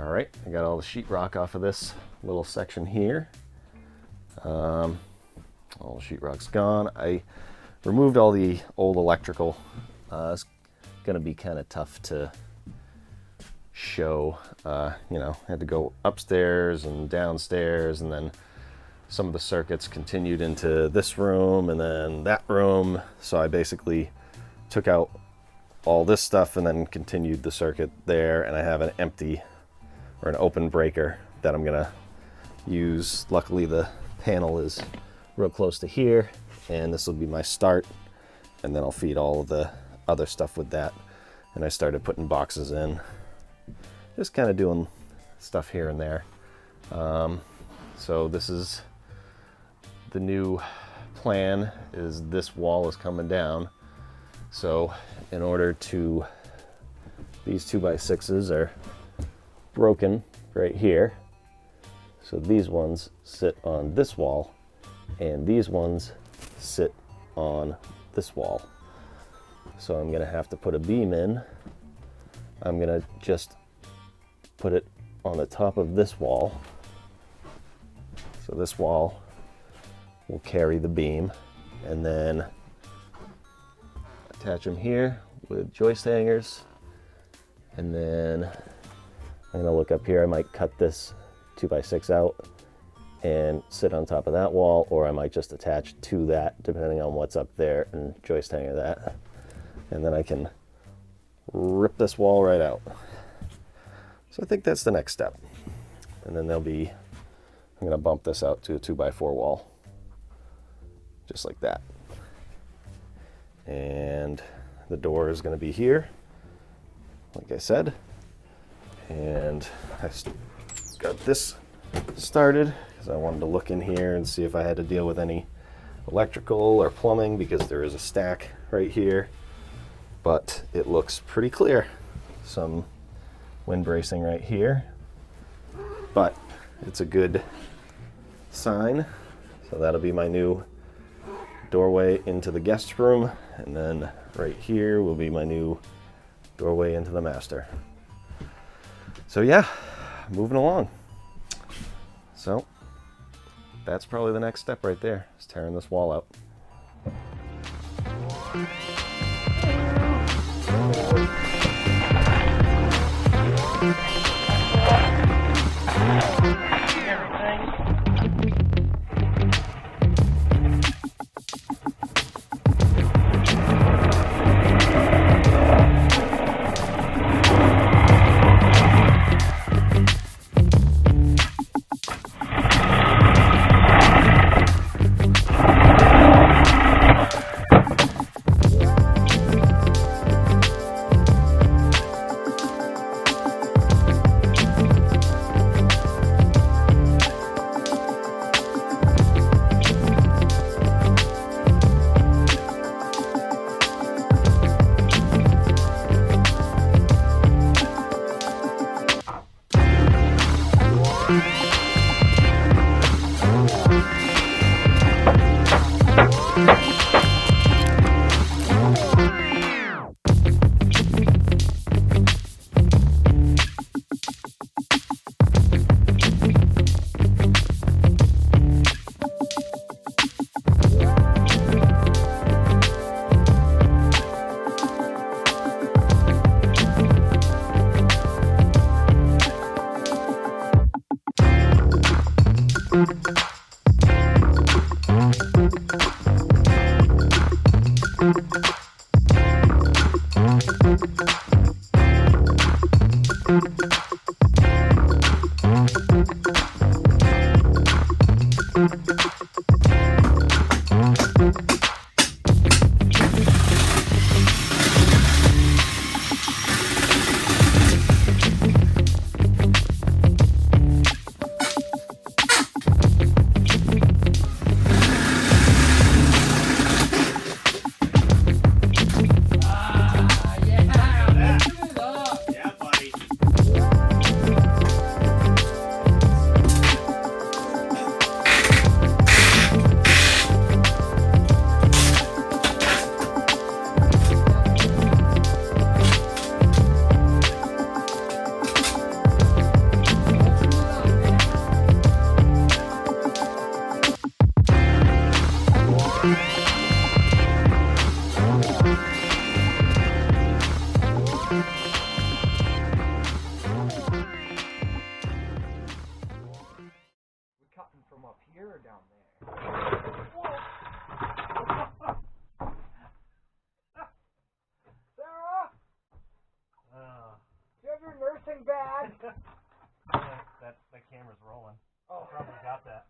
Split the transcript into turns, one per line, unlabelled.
All right, I got all the sheetrock off of this little section here. All the sheetrock's gone. I removed all the old electrical. It's gonna be kind of tough to show. You know, I had to go upstairs and downstairs, and then some of the circuits continued into this room and then that room. So I basically took out all this stuff and then continued the circuit there, and I have an empty or an open breaker that I'm gonna use. Luckily the panel is real close to here, and this will be my start, and then I'll feed all of the other stuff with that. And I started putting boxes in, just kind of doing stuff here and there. So this is the new plan, is this wall is coming down. So in order to, these 2x6s are broken right here. So these ones sit on this wall, and these ones sit on this wall. So I'm gonna have to put a beam in. I'm gonna just put it on the top of this wall. So this wall will carry the beam, and then attach them here with joist hangers. And then I'm gonna look up here. I might cut this 2x6 out and sit on top of that wall, or I might just attach to that depending on what's up there and joist hanger that. And then I can rip this wall right out. So I think that's the next step. And then I'm gonna bump this out to a 2x4 wall, just like that. And the door is gonna be here, like I said. And I got this started because I wanted to look in here and see if I had to deal with any electrical or plumbing, because there is a stack right here, but it looks pretty clear. Some wind bracing right here, but it's a good sign. So that'll be my new doorway into the guest room, and then right here will be my new doorway into the master. So yeah, moving along. So that's probably the next step right there, is tearing this wall out.
Cutting from up here or down there? Sarah? Do you have your nursing bag?
Yeah, that camera's rolling.
Oh.
I probably got that.